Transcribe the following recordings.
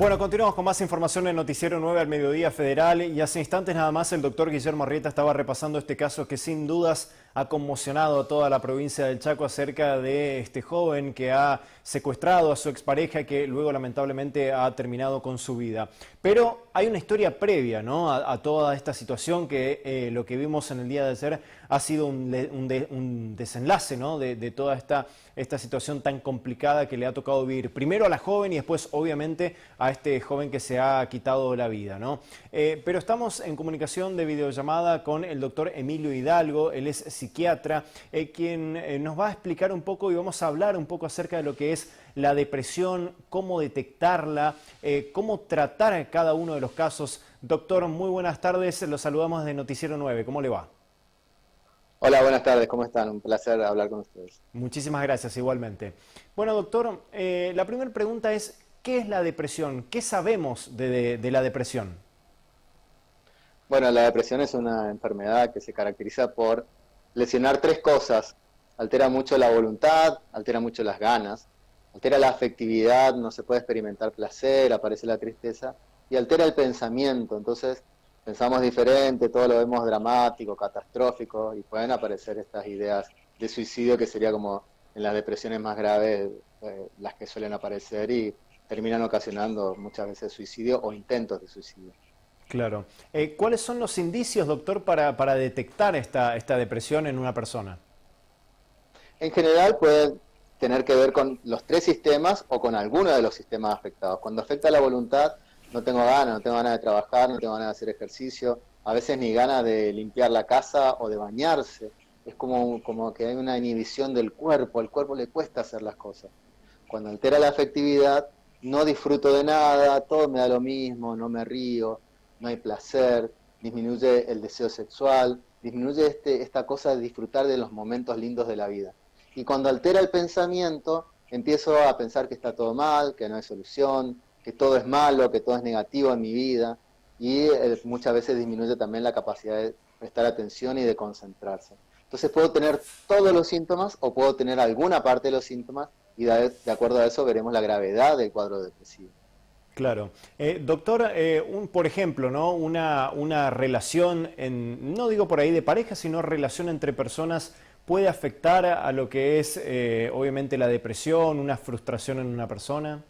Bueno, continuamos con más información en Noticiero 9 al Mediodía Federal y hace instantes nada más el doctor Guillermo Arrieta estaba repasando este caso que sin dudas ha conmocionado a toda la provincia del Chaco acerca de este joven que ha secuestrado a su expareja y que luego lamentablemente ha terminado con su vida. Pero hay una historia previa, ¿no?, a toda esta situación que lo que vimos en el día de ayer ha sido un desenlace, ¿no?, de toda esta situación tan complicada que le ha tocado vivir primero a la joven y después obviamente a este joven que se ha quitado la vida, ¿no? Pero estamos en comunicación de videollamada con el doctor Emilio Hidalgo, él es psiquiatra, quien nos va a explicar un poco y vamos a hablar un poco acerca de lo que es la depresión, cómo detectarla, cómo tratar cada uno de los casos. Doctor, muy buenas tardes, los saludamos de Noticiero 9, ¿cómo le va? Hola, buenas tardes, ¿cómo están? Un placer hablar con ustedes. Muchísimas gracias, igualmente. Bueno, doctor, la primera pregunta es, ¿qué es la depresión? ¿Qué sabemos de la depresión? Bueno, la depresión es una enfermedad que se caracteriza por lesionar tres cosas. Altera mucho la voluntad, altera mucho las ganas, altera la afectividad, no se puede experimentar placer, aparece la tristeza, y altera el pensamiento. Entonces, pensamos diferente, todo lo vemos dramático, catastrófico, y pueden aparecer estas ideas de suicidio que sería como en las depresiones más graves las que suelen aparecer y terminan ocasionando muchas veces suicidio o intentos de suicidio. Claro. ¿Cuáles son los indicios, doctor, para detectar esta depresión en una persona? En general puede tener que ver con los tres sistemas o con alguno de los sistemas afectados. Cuando afecta la voluntad, no tengo ganas de trabajar, no tengo ganas de hacer ejercicio, a veces ni ganas de limpiar la casa o de bañarse. Es como que hay una inhibición del cuerpo, al cuerpo le cuesta hacer las cosas. Cuando altera la afectividad, no disfruto de nada, todo me da lo mismo, no me río, no hay placer, disminuye el deseo sexual, disminuye esta cosa de disfrutar de los momentos lindos de la vida. Y cuando altera el pensamiento, empiezo a pensar que está todo mal, que no hay solución, que todo es malo, que todo es negativo en mi vida, y muchas veces disminuye también la capacidad de prestar atención y de concentrarse. Entonces puedo tener todos los síntomas o puedo tener alguna parte de los síntomas y de acuerdo a eso veremos la gravedad del cuadro depresivo. Claro. Doctor, por ejemplo, ¿no?, una relación, no digo por ahí de pareja, sino relación entre personas puede afectar a lo que es, obviamente, la depresión, una frustración en una persona.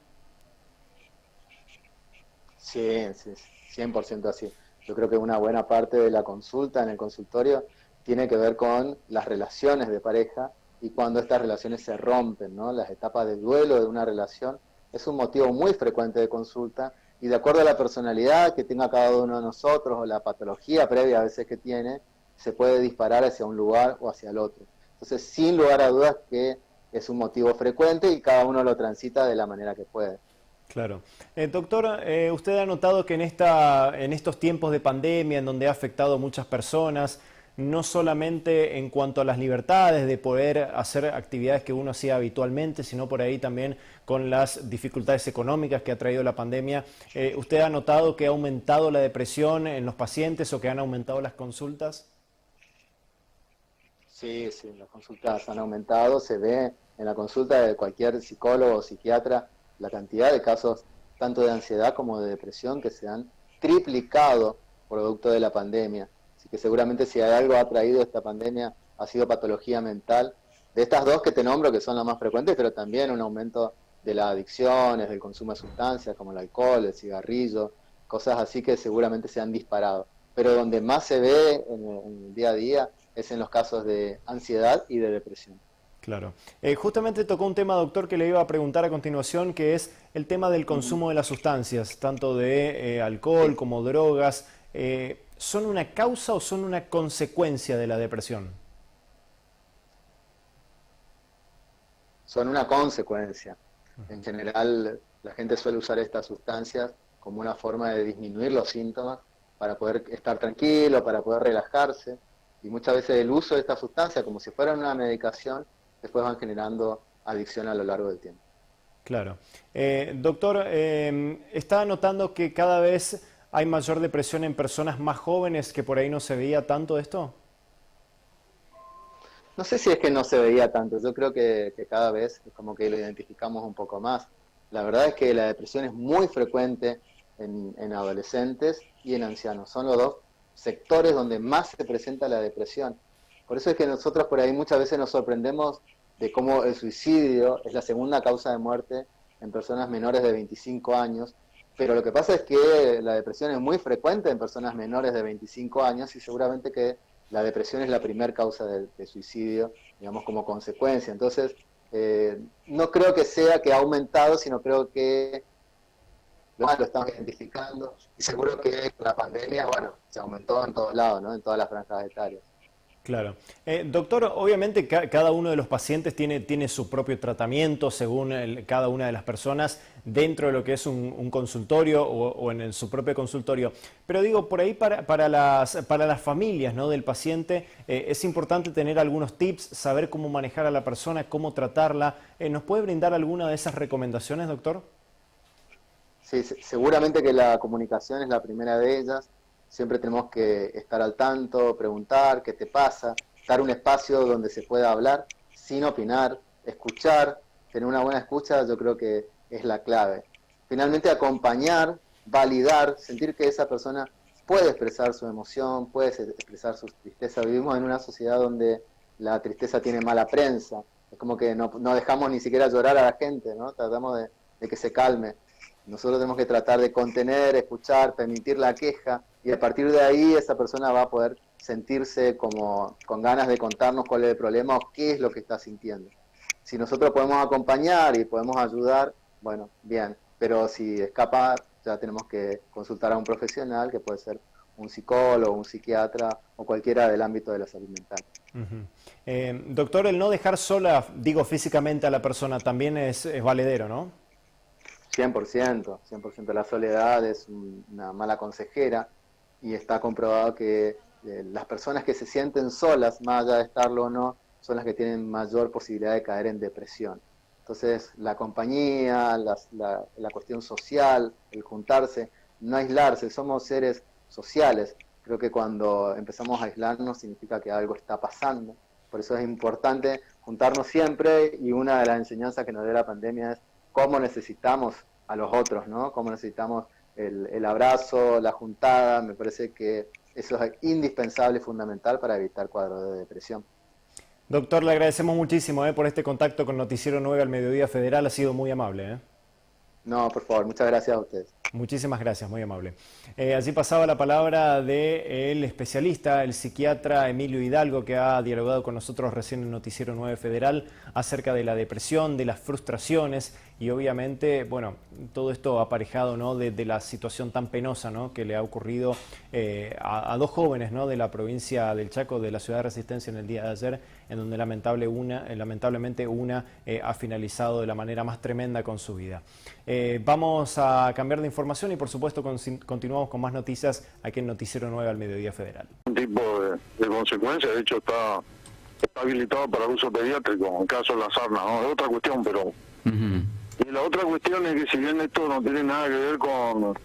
Sí, sí, 100% así. Yo creo que una buena parte de la consulta en el consultorio tiene que ver con las relaciones de pareja y cuando estas relaciones se rompen, ¿no? Las etapas de duelo de una relación es un motivo muy frecuente de consulta y de acuerdo a la personalidad que tenga cada uno de nosotros o la patología previa a veces que tiene, se puede disparar hacia un lugar o hacia el otro. Entonces, sin lugar a dudas que es un motivo frecuente y cada uno lo transita de la manera que puede. Claro. Doctor, usted ha notado que en estos tiempos de pandemia, en donde ha afectado a muchas personas, no solamente en cuanto a las libertades de poder hacer actividades que uno hacía habitualmente, sino por ahí también con las dificultades económicas que ha traído la pandemia, ¿usted ha notado que ha aumentado la depresión en los pacientes o que han aumentado las consultas? Sí, sí, las consultas han aumentado, se ve en la consulta de cualquier psicólogo o psiquiatra la cantidad de casos tanto de ansiedad como de depresión que se han triplicado producto de la pandemia. Así que seguramente si hay algo ha traído esta pandemia ha sido patología mental. De estas dos que te nombro, que son las más frecuentes, pero también un aumento de las adicciones, del consumo de sustancias como el alcohol, el cigarrillo, cosas así que seguramente se han disparado. Pero donde más se ve en el día a día es en los casos de ansiedad y de depresión. Claro. Justamente tocó un tema, doctor, que le iba a preguntar a continuación, que es el tema del Uh -huh. consumo de las sustancias, tanto de alcohol Sí, como drogas. ¿Son una causa o son una consecuencia de la depresión? son una consecuencia. En general, la gente suele usar estas sustancias como una forma de disminuir los síntomas para poder estar tranquilo, para poder relajarse. Y muchas veces el uso de esta sustancia, como si fuera una medicación, después van generando adicción a lo largo del tiempo. Claro. Doctor, ¿está notando que cada vez hay mayor depresión en personas más jóvenes que por ahí no se veía tanto esto? No sé si es que no se veía tanto, yo creo que cada vez es como que lo identificamos un poco más. La verdad es que la depresión es muy frecuente en adolescentes y en ancianos. Son los dos sectores donde más se presenta la depresión. Por eso es que nosotros por ahí muchas veces nos sorprendemos de cómo el suicidio es la segunda causa de muerte en personas menores de 25 años, pero lo que pasa es que la depresión es muy frecuente en personas menores de 25 años y seguramente que la depresión es la primera causa de suicidio, digamos, como consecuencia. Entonces, no creo que sea que ha aumentado, sino creo que lo estamos identificando y seguro que con la pandemia, bueno, se aumentó en todos lados, ¿no? En todas las franjas etarias. Claro. Doctor, obviamente cada uno de los pacientes tiene su propio tratamiento según cada una de las personas dentro de lo que es un consultorio o en su propio consultorio. Pero digo, por ahí para las familias, ¿no?, del paciente es importante tener algunos tips, saber cómo manejar a la persona, cómo tratarla. ¿Nos puede brindar alguna de esas recomendaciones, doctor? Sí, seguramente que la comunicación es la primera de ellas. Siempre tenemos que estar al tanto, preguntar qué te pasa, dar un espacio donde se pueda hablar sin opinar, escuchar, tener una buena escucha, yo creo que es la clave. Finalmente acompañar, validar, sentir que esa persona puede expresar su emoción, puede expresar su tristeza. Vivimos en una sociedad donde la tristeza tiene mala prensa, es como que no dejamos ni siquiera llorar a la gente, ¿no? Tratamos de que se calme. Nosotros tenemos que tratar de contener, escuchar, permitir la queja y a partir de ahí esa persona va a poder sentirse como con ganas de contarnos cuál es el problema o qué es lo que está sintiendo. Si nosotros podemos acompañar y podemos ayudar, bueno, bien, pero si escapa ya tenemos que consultar a un profesional que puede ser un psicólogo, un psiquiatra o cualquiera del ámbito de la salud mental. Doctor, el no dejar sola, digo físicamente a la persona también es valedero, ¿no? 100%, 100%. La soledad es una mala consejera y está comprobado que las personas que se sienten solas, más allá de estarlo o no, son las que tienen mayor posibilidad de caer en depresión. Entonces, la compañía, la cuestión social, el juntarse, no aislarse, somos seres sociales. Creo que cuando empezamos a aislarnos significa que algo está pasando. Por eso es importante juntarnos siempre y una de las enseñanzas que nos dio la pandemia es cómo necesitamos a los otros, ¿no? Cómo necesitamos el abrazo, la juntada. Me parece que eso es indispensable y fundamental para evitar cuadros de depresión. Doctor, le agradecemos muchísimo por este contacto con Noticiero 9 al Mediodía Federal, ha sido muy amable. No, por favor, muchas gracias a ustedes. Muchísimas gracias, muy amable. Allí pasaba la palabra del especialista, el psiquiatra Emilio Hidalgo, que ha dialogado con nosotros recién en Noticiero 9 Federal acerca de la depresión, de las frustraciones y obviamente, bueno, todo esto aparejado, ¿no?, de la situación tan penosa, ¿no?, que le ha ocurrido a dos jóvenes, ¿no?, de la provincia del Chaco, de la ciudad de Resistencia en el día de ayer, en donde lamentablemente una ha finalizado de la manera más tremenda con su vida. Vamos a cambiar de información y por supuesto continuamos con más noticias aquí en Noticiero 9 al Mediodía Federal. Un tipo de consecuencia, de hecho está habilitado para el uso pediátrico, en caso de la sarna, ¿no? Es otra cuestión, pero... Y la otra cuestión es que si bien esto no tiene nada que ver con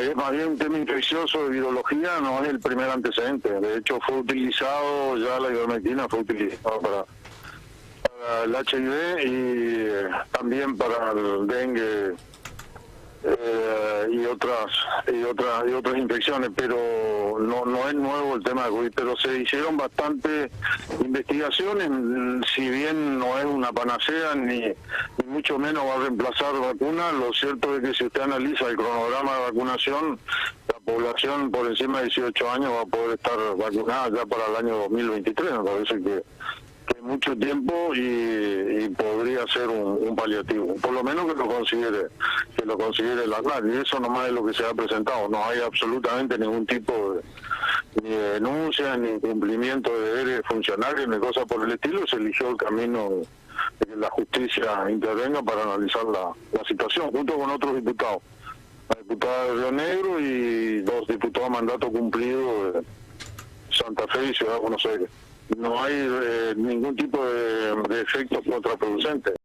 es más bien un tema infeccioso de virología, no es el primer antecedente. De hecho fue utilizado, ya la ivermectina fue utilizada para el HIV y también para el dengue y otras infecciones, pero no es nuevo el tema de COVID, pero se hicieron bastantes investigaciones, si bien no es una panacea ni mucho menos va a reemplazar vacunas. Lo cierto es que si usted analiza el cronograma de vacunación, la población por encima de 18 años va a poder estar vacunada ya para el año 2023, me parece que mucho tiempo y podría ser un paliativo, por lo menos que lo considere la ANAC, y eso nomás es lo que se ha presentado. No hay absolutamente ningún tipo ni de denuncia, ni incumplimiento de deberes funcionarios, ni cosa por el estilo. Se eligió el camino de que la justicia intervenga para analizar la situación, junto con otros diputados, la diputada de Río Negro y dos diputados a mandato cumplido de Santa Fe y Ciudad de Buenos Aires. No hay ningún tipo de efectos contraproducentes.